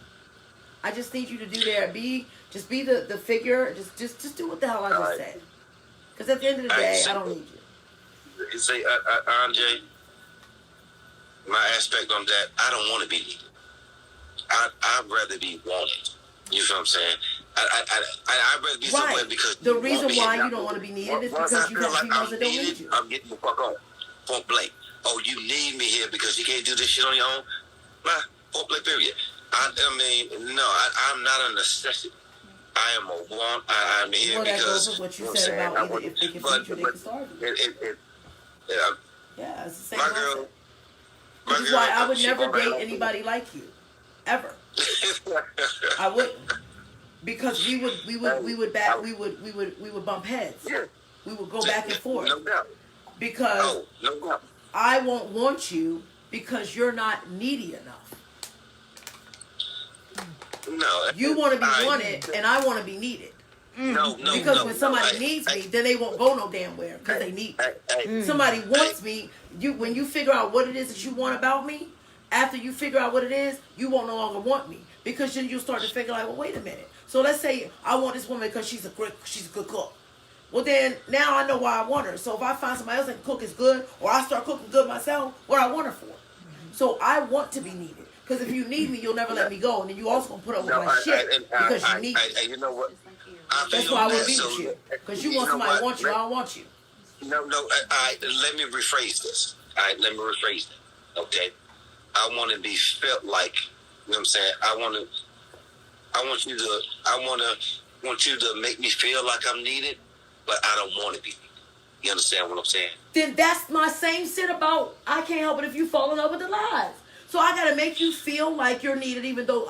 I just need you to do there. Be the figure. Just do what the hell I just said. Because at the end of the day, I don't need you. You say, Andre, my aspect on that, I don't want to be needed. I'd rather be wanted. You know what I'm saying? I'd rather be somewhere because the reason why you don't want to be needed is because you have females that don't need you. I'm getting the fuck on. Point blank. Oh, you need me here because you can't do this shit on your own? Nah, point blank, period. I'm not a necessity. I am a want. I'm here because. That goes with what you said about either if they can feed you, they can starve you. Yeah, it's the same concept. Which is why I would never date anybody like you, ever. I wouldn't, because we would bump heads. we would go back and forth. No doubt. Because no doubt. I won't want you because you're not needy enough. No. You want to be wanted, and I want to be needed. No. Because when somebody needs me, then they won't go no damn where because they need me. Somebody wants me. When you figure out what it is that you want about me, after you figure out what it is, you won't no longer want me because then you'll start to figure like, well, wait a minute. So let's say I want this woman because she's a good cook. Well, then now I know why I want her. So if I find somebody else that can cook is good, or I start cooking good myself, what I want her for. So I want to be needed. Because if you need me, you'll never let me go, and then you also gonna put up with my shit because you need me. You know what? That's why I would be with you. Because you want somebody to want you, I don't want you. No. Let me rephrase this. All right, let me rephrase it. Okay, I want to be felt like. You know what I'm saying? I want you to make me feel like I'm needed, but I don't want to be. You understand what I'm saying? Then that's my same shit about I can't help it if you fall in love with the lies. So I gotta make you feel like you're needed, even though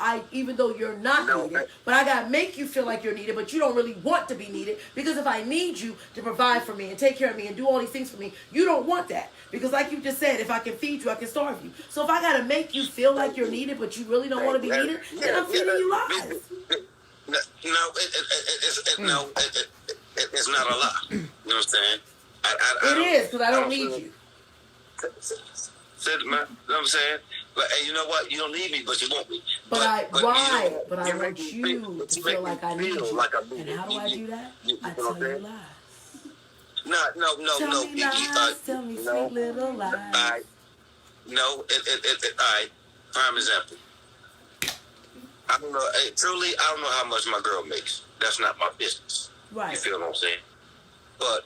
you're not needed. But I gotta make you feel like you're needed, but you don't really want to be needed. Because if I need you to provide for me and take care of me and do all these things for me, you don't want that. Because like you just said, if I can feed you, I can starve you. So if I gotta make you feel like you're needed, but you really don't want to be needed, then I'm feeding you lies. No, it's not a lie. You know what I'm saying? It is, because I don't need you. You know what I'm saying? But hey, you know what? You don't need me, but you want me. But I want you to feel like I need you. And how do I do that? I tell you lies. No. Tell me sweet little lies. All right. No, all right. Prime example. I don't know. Hey, truly, I don't know how much my girl makes. That's not my business. Right. You feel what I'm saying? But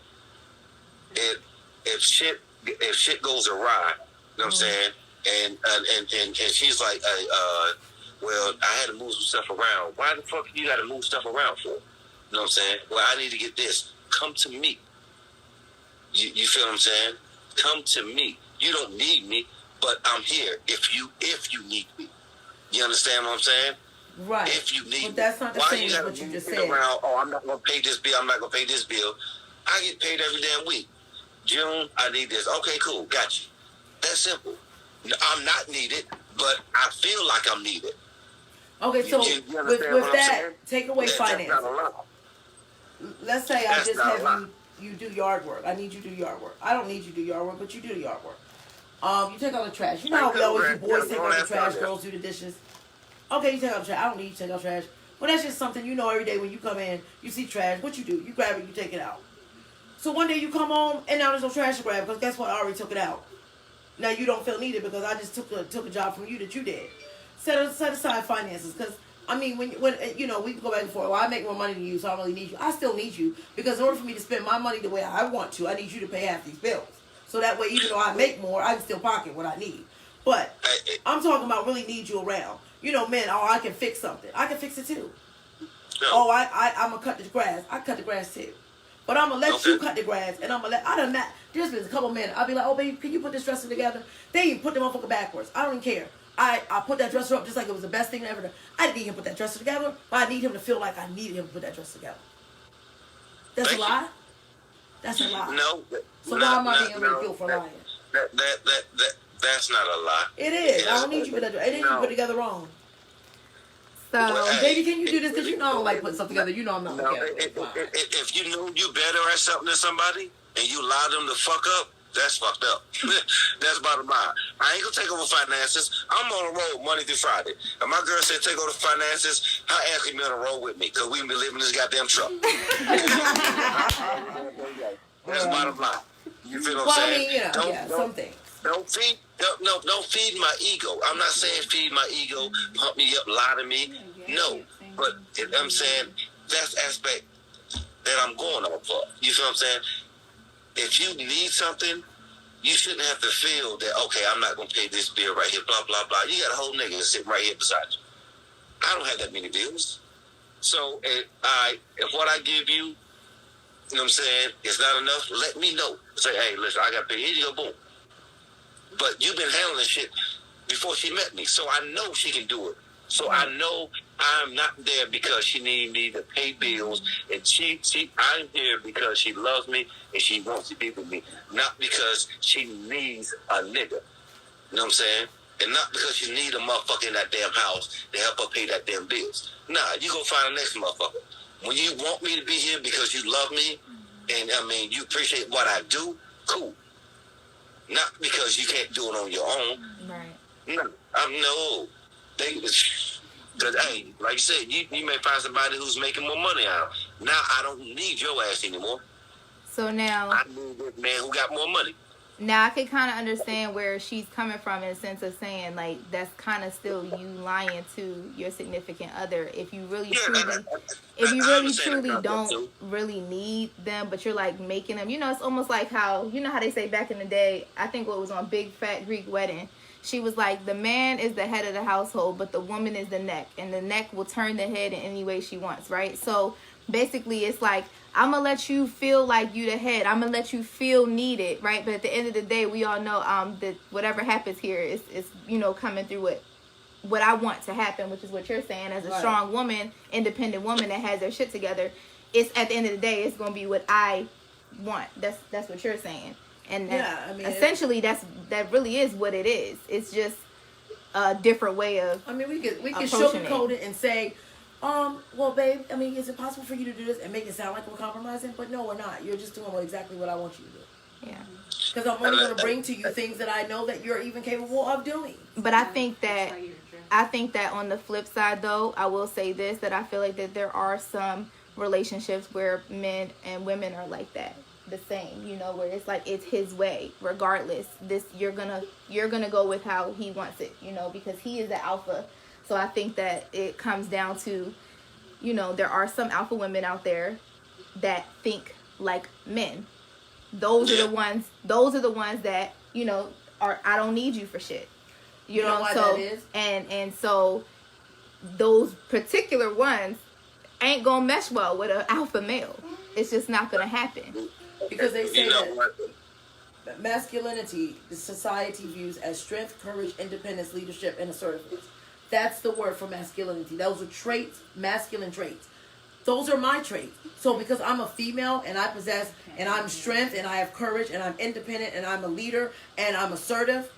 if shit goes awry, you know what I'm saying? And she's like, well, I had to move some stuff around. Why the fuck you got to move stuff around for? You know what I'm saying? Well, I need to get this. Come to me. You feel what I'm saying? Come to me. You don't need me, but I'm here if you need me. You understand what I'm saying? Right. If you need but that's not the why same you as what you just said. Around, I'm not going to pay this bill. I'm not going to pay this bill. I get paid every damn week. June, I need this. Okay, cool. Got you. That's simple. I'm not needed, but I feel like I'm needed. Okay, so you with that, take away finances. That's not a lot. Let's say I just have you do yard work. I need you to do yard work. I don't need you to do yard work, but you do the yard work. You take out the trash. You know how we always do boys take out the trash, girls do the dishes. Okay, you take out the trash. I don't need you to take out trash. Well, that's just something you know every day when you come in, you see trash. What you do? You grab it, you take it out. So one day you come home and now there's no trash to grab because guess what? I already took it out. Now you don't feel needed because I just took a job from you that you did. Set aside finances because I mean when you know we can go back and forth. Well, I make more money than you, so I don't really need you. I still need you because in order for me to spend my money the way I want to, I need you to pay half these bills. So that way, even though I make more, I can still pocket what I need. But I'm talking about really need you around. You know, men. Oh, I can fix something. I can fix it too. No. Oh, I'm gonna cut the grass. I cut the grass too. But I'm gonna let you cut the grass, and I'm gonna there's been a couple men. I'll be like, oh baby, can you put this dresser together? They even put the motherfucker backwards. I don't even care. I put that dresser up just like it was the best thing ever. I didn't need him to put that dresser together, but I need him to feel like I needed him to put that dresser together. That's a lie. That's a lie. No. So why am I being ridiculed for lying? That's not a lie. It is. I don't need you to put that. It ain't you put together wrong. So, baby, can you do this? Because you know I don't like putting stuff together. You know I'm not okay. If you know you better at something than somebody and you allow them to fuck up, that's fucked up. That's bottom line. I ain't gonna take over finances. I'm on the road Monday through Friday. And my girl said take over finances, her ass can be on the road with me because we can be living in this goddamn truck. That's bottom line. You feel what I'm saying? I mean, some things. Don't feed my ego. I'm not saying feed my ego, pump me up, lie to me. No. But I'm saying that's the aspect that I'm going on for. You feel what I'm saying? If you need something, you shouldn't have to feel that, okay, I'm not going to pay this bill right here, blah, blah, blah. You got a whole nigga sitting right here beside you. I don't have that many bills. So if what I give you, you know what I'm saying, is not enough, let me know. Say, hey, listen, I got to pay. Here you go, boom. But you've been handling shit before she met me, so I know she can do it. So I know I'm not there because she needs me to pay bills, and I'm here because she loves me and she wants to be with me, not because she needs a nigga. You know what I'm saying? And not because she need a motherfucker in that damn house to help her pay that damn bills. Nah, you go find the next motherfucker. When you want me to be here because you love me, and I mean you appreciate what I do, cool. Not because you can't do it on your own. Right. No, no. Because, hey, like you said, you may find somebody who's making more money out. Now I don't need your ass anymore. So now, I need this man who got more money. now I can kind of understand where she's coming from in a sense of saying, like, that's kind of still you lying to your significant other. If you really truly don't really need them, but you're like making them, you know, it's almost like how, you know how they say back in the day, I think what was on Big Fat Greek Wedding, she was like, the man is the head of the household, but the woman is the neck, and the neck will turn the head in any way she wants, right? So basically it's like, I'm gonna let you feel like you the head, I'm gonna let you feel needed, right? But at the end of the day, we all know that whatever happens here is you know, coming through what I want to happen, which is what you're saying. As a strong woman, independent woman that has their shit together, it's at the end of the day, it's gonna be what I want. That's what you're saying. And yeah, I mean, essentially that really is what it is. It's just a different way of, I mean, we could sugarcoat it and say, well, babe, I mean, is it possible for you to do this and make it sound like we're compromising? But no, we're not. You're just doing exactly what I want you to do. Yeah. Because I'm only going to bring to you things that I know that you're even capable of doing. But I think that on the flip side, though, I will say this, that I feel like that there are some relationships where men and women are like that, the same, you know, where it's like it's his way regardless. This you're gonna go with how he wants it, you know, because he is the alpha. So I think that it comes down to, you know, there are some alpha women out there that think like men. Those are the ones that, you know, are, I don't need you for shit. You know why so that is? And so those particular ones ain't gonna mesh well with an alpha male. It's just not gonna happen. Because they say that masculinity, the society views as strength, courage, independence, leadership, and assertiveness. That's the word for masculinity. Those are traits, masculine traits. Those are my traits. So because I'm a female and I possess, and I'm strength, and I have courage, and I'm independent, and I'm a leader, and I'm assertive,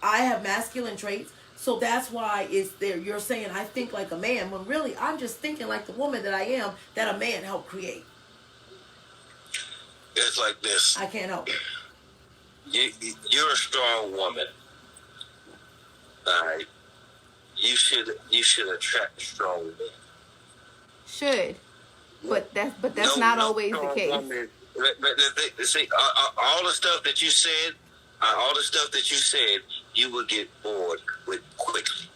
I have masculine traits. So that's why it's there. You're saying I think like a man, when really I'm just thinking like the woman that I am, that a man helped create. It's like this. I can't help it. You're a strong woman. All right. You should attract strong men. Should, but that's not always the case. Woman, but see, all the stuff that you said, you would get bored with quickly.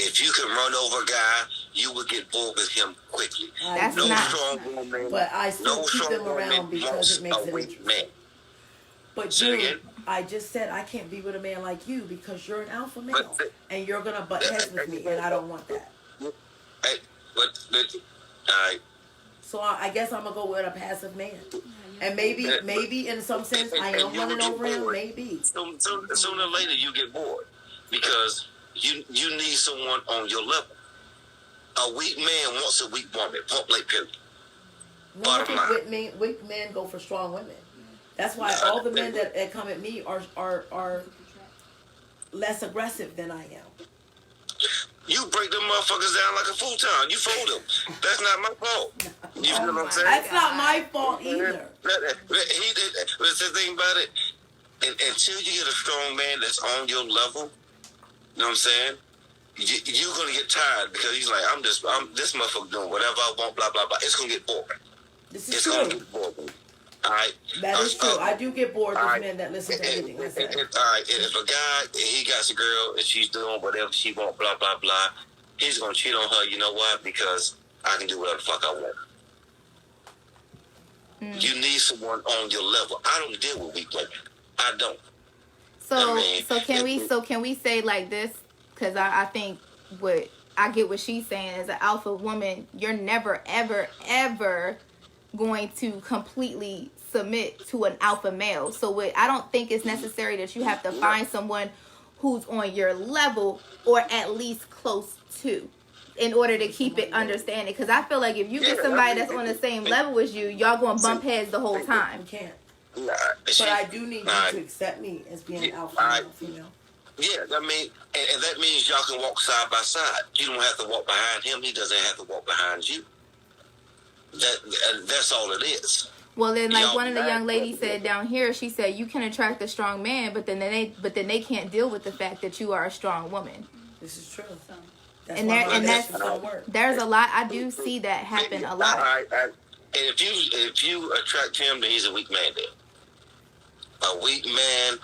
If you can run over a guy, you would get bored with him quickly. That's no not, strong woman. But I still keep them around woman because it makes a it weak interesting. man. But Say you, again? I just said I can't be with a man like you because you're an alpha male, But and you're gonna butt heads with me, and I don't want that. But all right. So I guess I'm gonna go with a passive man, and maybe in some sense I am running over him. Maybe. Sooner or later you get bored because you need someone on your level. A weak man wants a weak woman. Point blank period. No, I think weak men go for strong women. That's why all the men that come at me are less aggressive than I am. You break them motherfuckers down like a futon. You fold them. That's not my fault. You feel what I'm saying? That's not my fault either. That's the thing about it. Until you get a strong man that's on your level, you know what I'm saying? You're gonna get tired because he's like, I'm this motherfucker doing whatever I want, blah blah blah. It's gonna get boring. It's true. Gonna get boring. All right. That is true. I do get bored with men that listen to everything I say. All right. If a guy he got a girl and she's doing whatever she want, blah blah blah, he's gonna cheat on her. You know why? Because I can do whatever the fuck I want. You need someone on your level. I don't deal with weak women. I don't. So can we say like this? Because I think I get what she's saying. As an alpha woman, you're never ever ever going to completely submit to an alpha male. So I don't think it's necessary that you have to find someone who's on your level or at least close to. in order to keep it understanding. Because I feel like if you get somebody that's on the same level as you, y'all going to bump heads the whole time. You can't. Nah, But I do need you to accept me as being alpha female. Yeah, I mean, and that means y'all can walk side by side. You don't have to walk behind him. He doesn't have to walk behind you. That's all it is. Well, then, like one of the young ladies said down here, she said you can attract a strong man, but then they can't deal with the fact that you are a strong woman. This is true. There's a lot. I do see that happen a lot. And if you attract him, then he's a weak man. Then a weak man,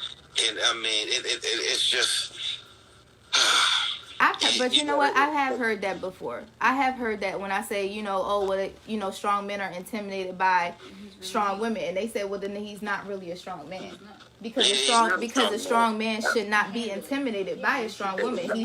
and I mean, it's just. But you know what? I have heard that before. I have heard that when I say, strong men are intimidated by strong women, and they say, well, then he's not really a strong man, because a strong man should not be intimidated by a strong woman. They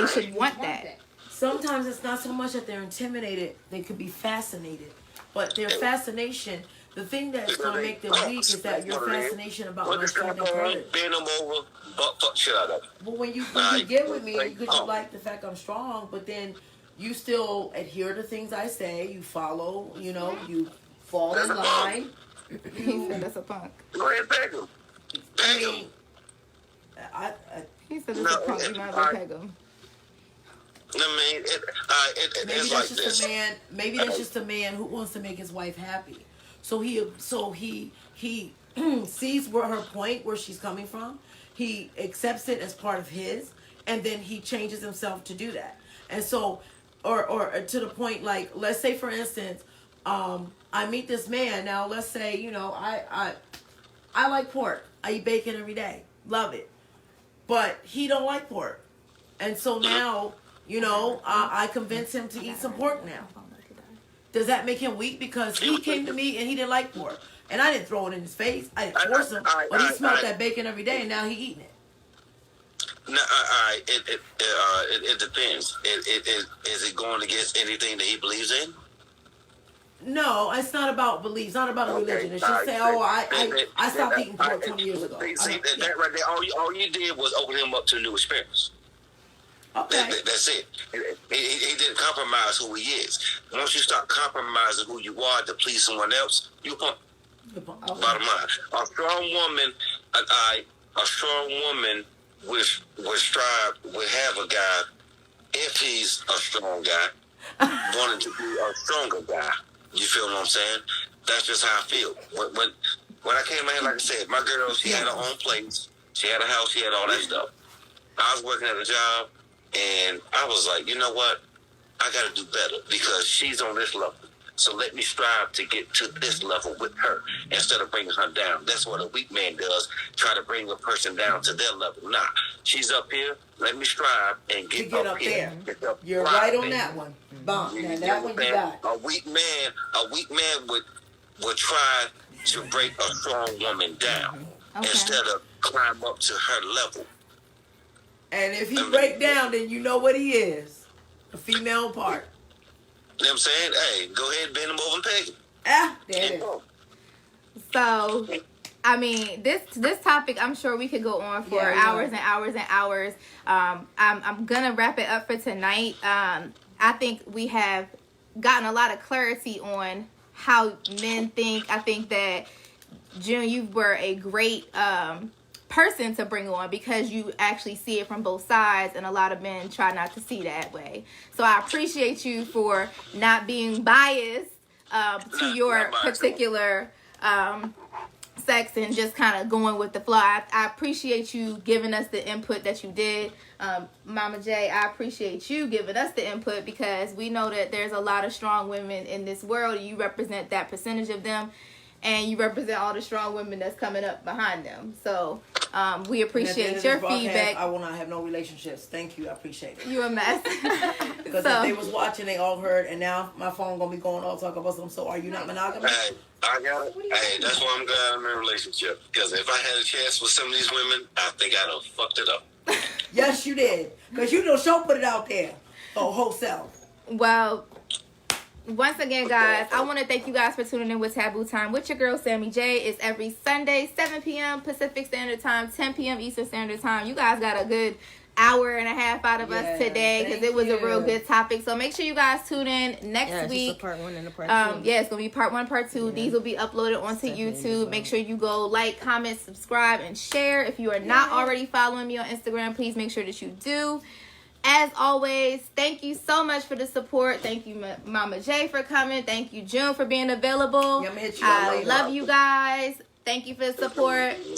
should want that. Sometimes it's not so much that they're intimidated; they could be fascinated, but their fascination. The thing that's going to make them weak is that your fascination about my strength and courage. Bend them over, fuck shit out of them. But when you get with me, because you like the fact I'm strong, but then you still adhere to things I say. You follow, you fall in line. He said that's a punk. Go ahead, peg him. Peg him. He said that's a punk. You might as well peg him. I mean, maybe that's just a man. Maybe that's just a man who wants to make his wife happy. So he sees her point, where she's coming from. He accepts it as part of his, and then he changes himself to do that. And so, or to the point, like, let's say for instance, I meet this man. Now let's say, I like pork. I eat bacon every day. Love it. But he don't like pork. And so now, I convince him to eat some pork now. Does that make him weak? Because he came to me and he didn't like pork. And I didn't throw it in his face. I didn't force him. But he smelled that bacon every day, and now he eating it. No, it depends. Is it going against anything that he believes in? No, it's not about beliefs. It's not about a religion. It's just say, I stopped eating pork 20 years ago. See, that right there, all you did was open him up to a new experience. Okay. That's it. He didn't compromise who he is. Once you start compromising who you are to please someone else, you pump. Okay. Bottom line, a strong woman would strive, would have a guy, if he's a strong guy, wanting to be a stronger guy. You feel what I'm saying? That's just how I feel. When I came out here, like I said, my girl, she had her own place. She had a house. She had all that stuff. I was working at a job. And I was like, you know what? I got to do better because she's on this level. So let me strive to get to this level with her instead of bringing her down. That's what a weak man does, try to bring a person down to their level. Nah, she's up here. Let me strive and get up here. There. You're right on that one. Bomb. Now that one you got. A weak man would try to break a strong woman down instead of climb up to her level. And if he break down, then you know what he is. A female part. You know what I'm saying? Hey, go ahead, bend him over and peg him. There it is. So, I mean, this topic, I'm sure we could go on for hours and hours and hours. I'm going to wrap it up for tonight. I think we have gotten a lot of clarity on how men think. I think that, June, you were a great person to bring on because you actually see it from both sides, and a lot of men try not to see that way. So I appreciate you for not being biased to your particular sex and just kind of going with the flow. I appreciate you giving us the input that you did. Mama J, I appreciate you giving us the input because we know that there's a lot of strong women in this world, and you represent that percentage of them. And you represent all the strong women that's coming up behind them. So we appreciate your feedback. I will not have no relationships. Thank you. I appreciate it. You a mess. Because if they was watching, they all heard, and now my phone going to be going all talk about something. So are you not monogamous? Hey, I got it. Hey, that's why I'm glad I'm in a relationship. Because if I had a chance with some of these women, I think I'd have fucked it up. Yes, you did. Because you know, show put it out there. Oh, wholesale. Well, once again, guys, I want to thank you guys for tuning in with Taboo Time with your girl, Sammy J. It's every Sunday, 7 p.m. Pacific Standard Time, 10 p.m. Eastern Standard Time. You guys got a good hour and a half out of us Yeah, today because thank it was a real you. good topic. So make sure you guys tune in next Yeah, it's just week. a part 1 and a part 2. Yeah, it's gonna be part 1, part 2. Yeah. These will be uploaded onto Definitely YouTube. as Make well. sure you go like, comment, subscribe, and share. If you are not already following me on Instagram, please make sure that you do. As always, thank you so much for the support. Thank you, Mama J, for coming. Thank you, June, for being available. Yeah, I'm gonna hit you up I later. love you guys. Thank you for the support.